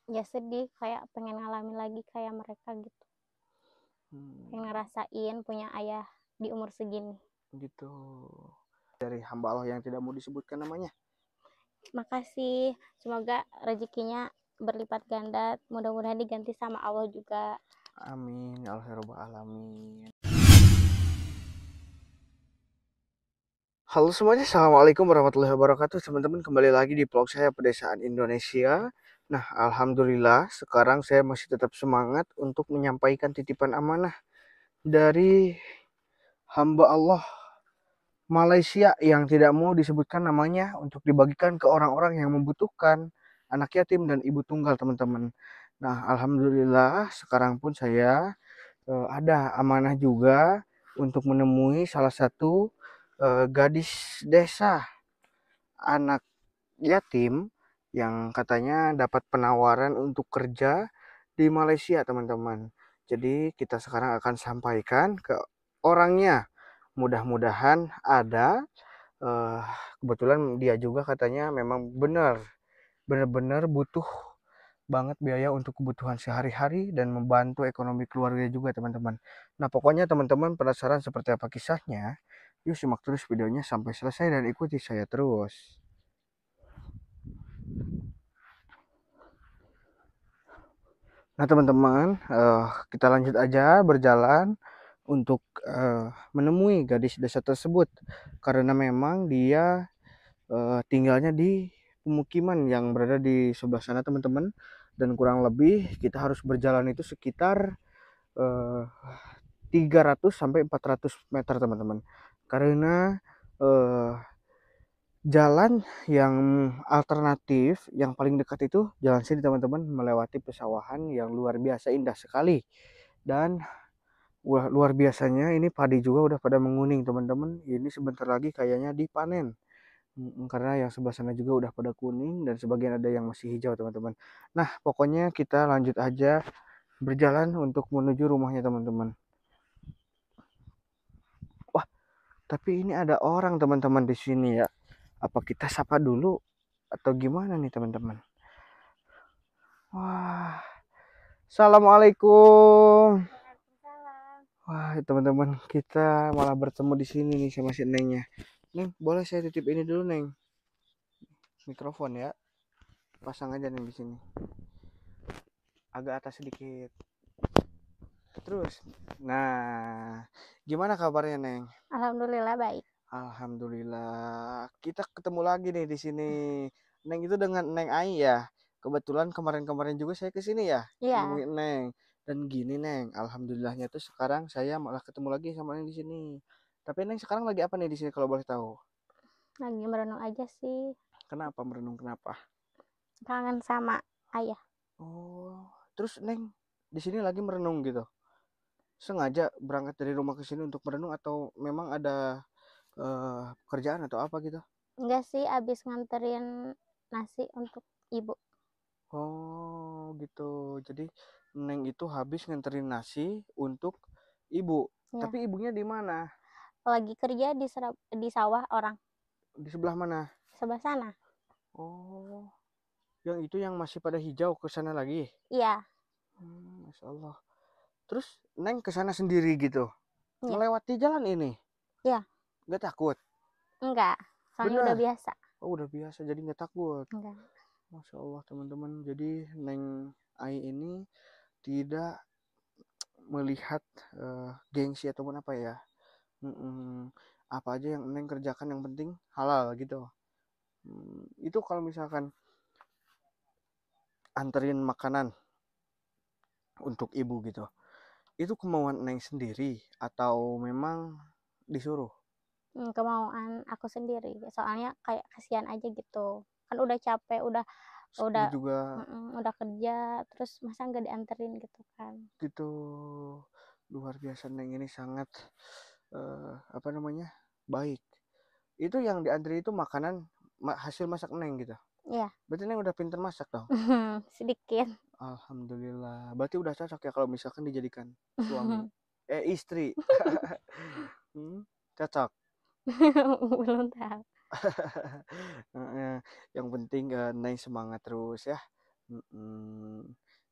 Ya sedih, kayak pengen ngalamin lagi kayak mereka gitu. Pengen ngerasain punya ayah di umur segini. Gitu. Dari hamba Allah yang tidak mau disebutkan namanya. Makasih, semoga rezekinya berlipat ganda, mudah-mudahan diganti sama Allah juga. Amin ya Allah ya Rabbal alamin. Halo semuanya, assalamualaikum warahmatullahi wabarakatuh. Teman-teman, kembali lagi di vlog saya Pedesaan Indonesia. Nah, alhamdulillah sekarang saya masih tetap semangat untuk menyampaikan titipan amanah dari hamba Allah Malaysia yang tidak mau disebutkan namanya untuk dibagikan ke orang-orang yang membutuhkan, anak yatim dan ibu tunggal, teman-teman. Nah, alhamdulillah sekarang pun saya ada amanah juga untuk menemui salah satu gadis desa anak yatim yang katanya dapat penawaran untuk kerja di Malaysia, teman-teman. Jadi kita sekarang akan sampaikan ke orangnya. Mudah-mudahan ada. eh, Kebetulan dia juga katanya memang benar-benar butuh banget biaya untuk kebutuhan sehari-hari dan membantu ekonomi keluarga juga, teman-teman. Nah, pokoknya teman-teman penasaran seperti apa kisahnya? Yuk simak terus videonya sampai selesai dan ikuti saya terus. Nah, teman-teman, kita lanjut aja berjalan untuk menemui gadis desa tersebut karena memang dia tinggalnya di pemukiman yang berada di sebelah sana, teman-teman, dan kurang lebih kita harus berjalan itu sekitar eh, 300 sampai 400 meter, teman-teman, karena eh, jalan yang alternatif yang paling dekat itu jalan sini, teman-teman, melewati pesawahan yang luar biasa indah sekali. Dan wah, luar biasanya ini padi juga udah pada menguning, teman-teman. Ini sebentar lagi kayaknya dipanen. Karena yang sebelah sana juga udah pada kuning dan sebagian ada yang masih hijau, teman-teman. Nah, pokoknya kita lanjut aja berjalan untuk menuju rumahnya, teman-teman. Wah, tapi ini ada orang, teman-teman, di sini ya. Apa kita sapa dulu atau gimana nih, teman-teman? Wah, assalamualaikum. Waalaikumsalam. Wah, teman-teman, kita malah bertemu di sini nih sama si Nengnya. Neng, boleh saya titip ini dulu, Neng? Mikrofon ya. Pasang aja nih di sini. Agak atas sedikit. Terus. Nah, gimana kabarnya, Neng? Alhamdulillah baik. Alhamdulillah. Kita ketemu lagi nih di sini. Neng itu dengan Neng Ai ya. Kebetulan kemarin-kemarin juga saya ke sini ya, Iya, nemuin Neng. Dan gini, Neng, alhamdulillahnya tuh sekarang saya malah ketemu lagi sama Neng di sini. Tapi Neng sekarang lagi apa nih di sini kalau boleh tahu? lagi merenung aja sih. Kenapa merenung kenapa? Kangen sama ayah. Oh, terus Neng di sini lagi merenung gitu. Sengaja berangkat dari rumah ke sini untuk merenung atau memang ada kerjaan atau apa gitu? Enggak sih, abis nganterin nasi untuk ibu. Oh, gitu. Jadi Neng itu habis nganterin nasi untuk ibu. Ya, Tapi ibunya di mana? lagi kerja di sawah orang Di sebelah mana? sebelah sana. Oh, yang itu yang masih pada hijau ke sana lagi. Iya, Masya Allah. Terus Neng ke sana sendiri gitu. iya, Melewati jalan ini. iya. Nggak takut? Enggak, soalnya udah Benar. biasa. Oh, udah biasa jadi nggak takut. Enggak. Masya Allah, teman-teman. Jadi Neng Ai ini tidak melihat gengsi ataupun apa ya. Apa aja yang Neng kerjakan yang penting halal gitu. Itu kalau misalkan anterin makanan untuk ibu gitu. Itu kemauan Neng sendiri atau memang disuruh? Kemauan aku sendiri. Soalnya kayak kasihan aja gitu. Kan udah capek, udah Ini juga udah kerja, terus masa nggak dianterin gitu kan. gitu. Luar biasa, Neng ini sangat apa namanya? Baik. Itu yang diantri itu makanan hasil masak Neng gitu. Iya, Berarti Neng udah pinter masak dong. sedikit. Alhamdulillah. Berarti udah cocok ya kalau misalkan dijadikan suami. Istri. Hmm, cocok. Belum tahu. Yang penting Neng semangat terus ya.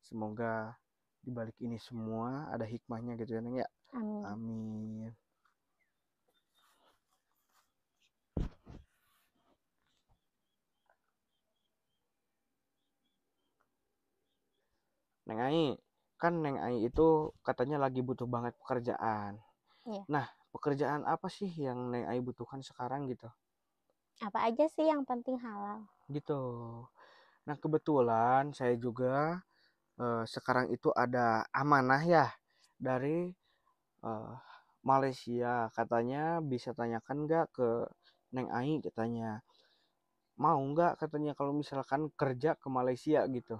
Semoga dibalik ini semua ada hikmahnya gitu ya Neng ya. Amin. Amin. Neng Ai, kan Neng Ai itu katanya lagi butuh banget pekerjaan. Iya. Nah, pekerjaan apa sih yang Neng Ai butuhkan sekarang gitu? Apa aja sih yang penting halal. Gitu. Nah, kebetulan saya juga sekarang itu ada amanah ya dari eh, Malaysia. Katanya bisa tanyakan nggak ke Neng Ai katanya. Mau nggak katanya kalau misalkan kerja ke Malaysia gitu.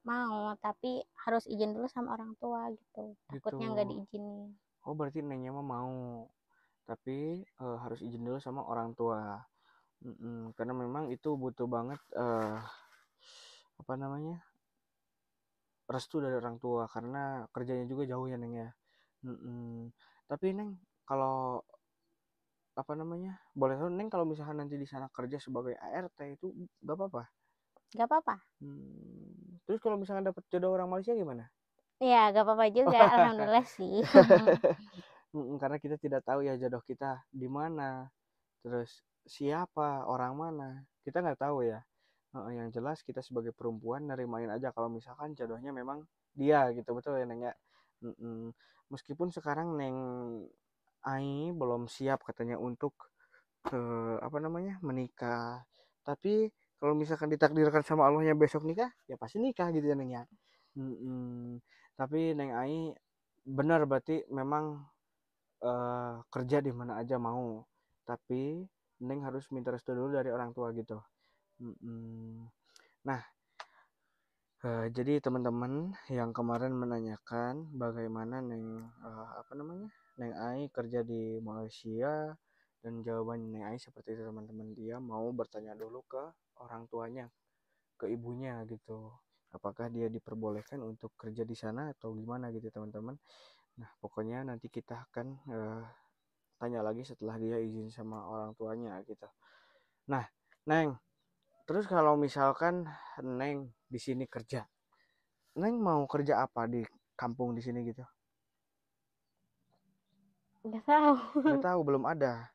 Mau, tapi harus izin dulu sama orang tua gitu. Gitu. Takutnya nggak diizinin. Oh, berarti Nengnya mah mau. Tapi harus izin dulu sama orang tua. Karena memang itu butuh banget apa namanya, restu dari orang tua karena kerjanya juga jauh ya Neng ya. Tapi Neng, kalau apa namanya, boleh tahu Neng kalau misalkan nanti di sana kerja sebagai ART itu gak apa-apa? Gak apa-apa. Terus kalau misalkan dapat jodoh orang Malaysia gimana? Ya, gak apa-apa juga. Alhamdulillah sih. Karena kita tidak tahu ya jodoh kita di mana, terus siapa, orang mana, kita nggak tahu ya. Yang jelas kita sebagai perempuan nerimain aja kalau misalkan jodohnya memang dia gitu, betul ya Neng ya. Meskipun sekarang Neng Ai belum siap katanya untuk apa namanya, menikah, tapi kalau misalkan ditakdirkan sama Allahnya besok nikah ya pasti nikah gitu ya Neng ya. Tapi Neng Ai benar berarti memang kerja di mana aja mau, tapi Neng harus minta restu dulu dari orang tua gitu. Nah, jadi teman-teman yang kemarin menanyakan bagaimana Neng apa namanya, Neng Ai kerja di Malaysia, dan jawaban Neng Ai seperti itu teman-teman, dia mau bertanya dulu ke orang tuanya, ke ibunya gitu, apakah dia diperbolehkan untuk kerja di sana atau gimana gitu teman-teman. Nah, pokoknya nanti kita akan tanya lagi setelah dia izin sama orang tuanya gitu. Nah, Neng, terus kalau misalkan Neng di sini kerja, Neng mau kerja apa di kampung di sini gitu? Gak tahu. Nggak tahu, belum ada.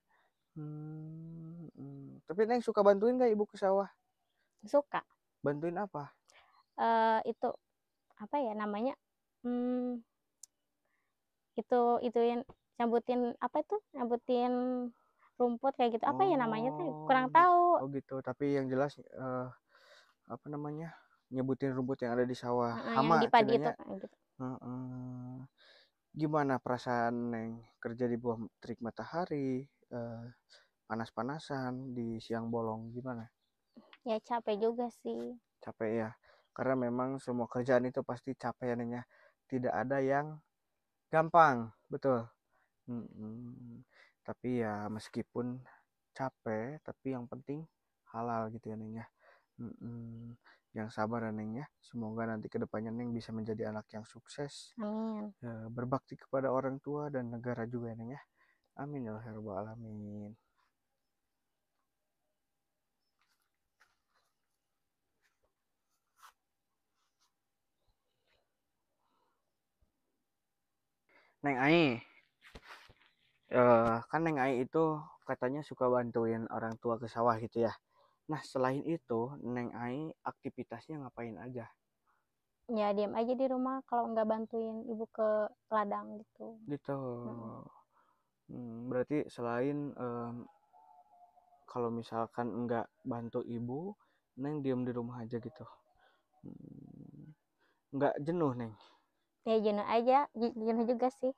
Tapi Neng suka bantuin nggak ibu ke sawah? Suka. Bantuin apa? Itu apa ya namanya? Hmm, itu yang nyabutin apa itu? Nyabutin rumput kayak gitu. Apa ya namanya tuh? Kurang tahu. Oh gitu. Tapi yang jelas apa namanya? Nyebutin rumput yang ada di sawah. Yang Hama di padi itu cenanya. kayak gitu. Gimana perasaan Neng kerja di bawah terik matahari, panas-panasan di siang bolong, gimana? Ya capek juga sih. Capek ya? Karena memang semua kerjaan itu pasti capek ya Neng ya. Tidak ada yang gampang, betul. Tapi ya meskipun capek, tapi yang penting halal gitu ya Neng ya. Yang sabar ya Neng ya. Semoga nanti kedepannya Neng bisa menjadi anak yang sukses, Amin. berbakti kepada orang tua dan negara juga ya Neng ya. Amin ya rabbal alamin. Neng Ai, kan Neng Ai itu katanya suka bantuin orang tua ke sawah gitu ya. Nah, selain itu, Neng Ai aktivitasnya ngapain aja? Ya diam aja di rumah kalau nggak bantuin ibu ke ladang gitu. Gitu. Berarti selain kalau misalkan enggak bantu ibu, Neng diem di rumah aja gitu. Enggak jenuh, Neng. Ya jenuh aja, jenuh juga sih.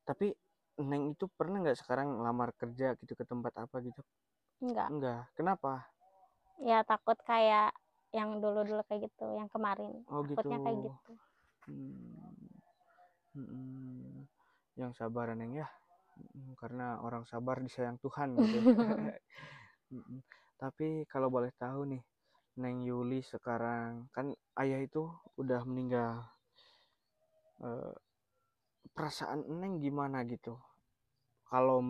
Tapi Neng itu pernah nggak sekarang lamar kerja gitu ke tempat apa gitu? Enggak. Enggak. Kenapa? Ya takut kayak yang dulu-dulu kayak gitu, yang kemarin. Oh gitu. Takutnya kayak gitu. Yang sabar Neng ya. Karena orang sabar disayang Tuhan gitu ya. Tapi kalau boleh tahu nih, Neng Yuli sekarang kan ayah itu udah meninggal. Perasaan Neng gimana gitu? Kalau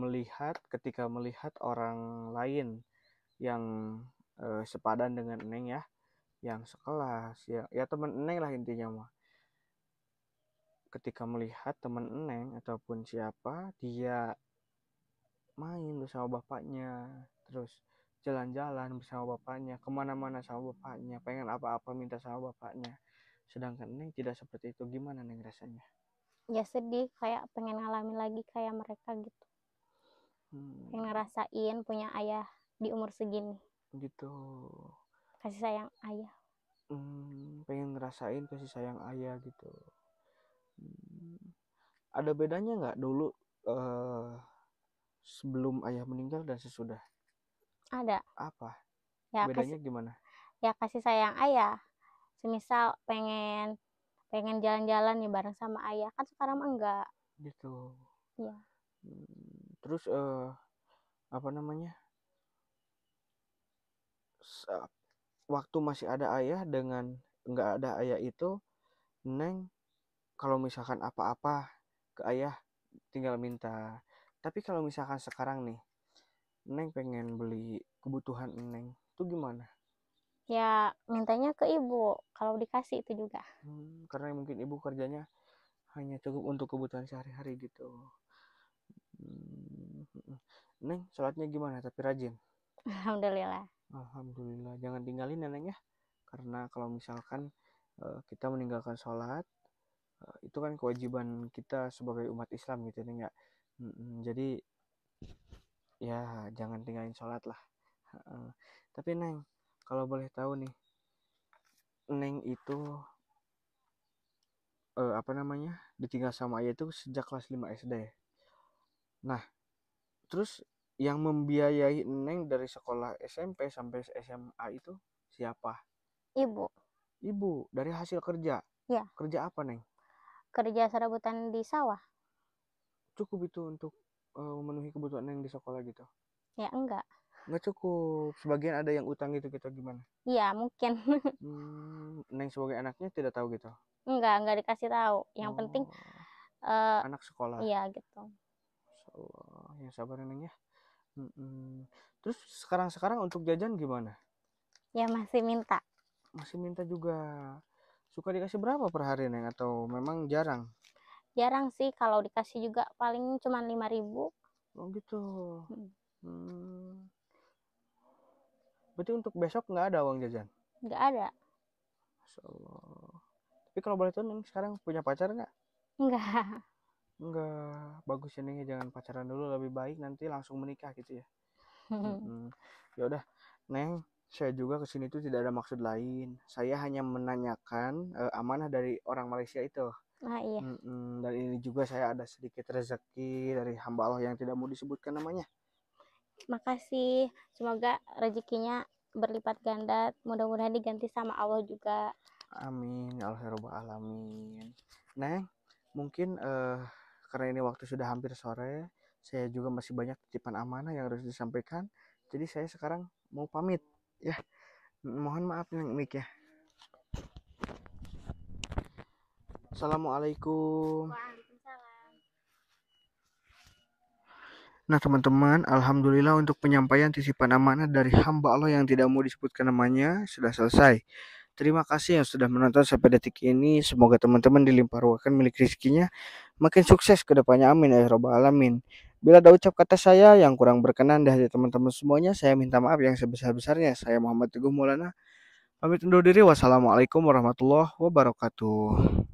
ketika melihat orang lain yang sepadan dengan Neng ya, yang sekelas, ya teman Neng lah intinya mah. Ketika melihat teman Neng ataupun siapa, dia main bersama bapaknya, terus jalan-jalan bersama bapaknya, kemana-mana sama bapaknya, pengen apa-apa minta sama bapaknya. Sedangkan Neng tidak seperti itu, gimana Neng rasanya? Ya sedih, kayak pengen ngalamin lagi kayak mereka gitu. Pengen ngerasain punya ayah di umur segini. Gitu. Kasih sayang ayah. Pengen ngerasain kasih sayang ayah gitu. Ada bedanya nggak dulu sebelum ayah meninggal dan sesudah? Ada. Apa? Ya Bedanya gimana? kasih sayang ayah. Semisal pengen jalan-jalan nih bareng sama ayah. Kan sekarang mah enggak. Gitu. Iya. Terus apa namanya? Waktu masih ada ayah dengan nggak ada ayah itu, Neng kalau misalkan apa-apa ke ayah tinggal minta. Tapi kalau misalkan sekarang nih, Neng pengen beli kebutuhan Neng, itu gimana? Ya mintanya ke ibu. Kalau dikasih itu juga. Karena mungkin ibu kerjanya hanya cukup untuk kebutuhan sehari-hari gitu. Neng, sholatnya gimana? Tapi rajin. Alhamdulillah. Alhamdulillah. Jangan tinggalin ya Neng ya. Karena kalau misalkan kita meninggalkan sholat, itu kan kewajiban kita sebagai umat Islam gitu Neng ya. Jadi ya jangan tinggalin sholat lah. Tapi Neng, kalau boleh tahu nih, Neng itu apa namanya ditinggal sama ayah itu sejak kelas 5 SD. Nah, terus yang membiayai Neng dari sekolah SMP sampai SMA itu siapa? Ibu. Ibu, dari hasil kerja. Ya. Kerja apa Neng? Kerja serabutan di sawah. Cukup itu untuk memenuhi kebutuhan Neng di sekolah gitu? Ya enggak. Nggak cukup. Sebagian ada yang utang gitu kita gimana? Iya mungkin. Neng sebagai anaknya tidak tahu gitu? Enggak dikasih tahu. Yang penting anak sekolah. Iya gitu. Allah, yang sabar Neng ya. Terus sekarang untuk jajan gimana? Ya masih minta. Masih minta juga. Suka dikasih berapa per hari Neng atau memang jarang? Jarang sih, kalau dikasih juga paling cuma 5.000. Oh gitu. Berarti untuk besok nggak ada uang jajan? Nggak ada. Masya Allah. Tapi kalau boleh tahu Neng sekarang punya pacar nggak? Enggak. Enggak. Bagus ya Neng, jangan pacaran dulu, lebih baik nanti langsung menikah gitu ya. Ya udah Neng, saya juga kesini tuh tidak ada maksud lain. Saya hanya menanyakan amanah dari orang Malaysia itu. Nah iya. Dan ini juga saya ada sedikit rezeki dari hamba Allah yang tidak mau disebutkan namanya. Makasih. Semoga rezekinya berlipat ganda. Mudah-mudahan diganti sama Allah juga. Amin. Alhamdulillah. Neng, mungkin karena ini waktu sudah hampir sore, saya juga masih banyak titipan amanah yang harus disampaikan. Jadi saya sekarang mau pamit ya. Mohon maaf Neng Mik ya. Assalamualaikum. Waalaikumsalam. Nah teman-teman, alhamdulillah untuk penyampaian titipan amanah dari hamba Allah yang tidak mau disebutkan namanya sudah selesai. Terima kasih yang sudah menonton sampai detik ini. Semoga teman-teman dilimpah ruahkan milik rezekinya, makin sukses ke depannya, amin ya rabbal alamin. Bila ada ucap kata saya yang kurang berkenan di hati teman-teman semuanya, saya minta maaf yang sebesar-besarnya. Saya Muhammad Teguh Maulana pamit undur diri. Wassalamualaikum warahmatullahi wabarakatuh.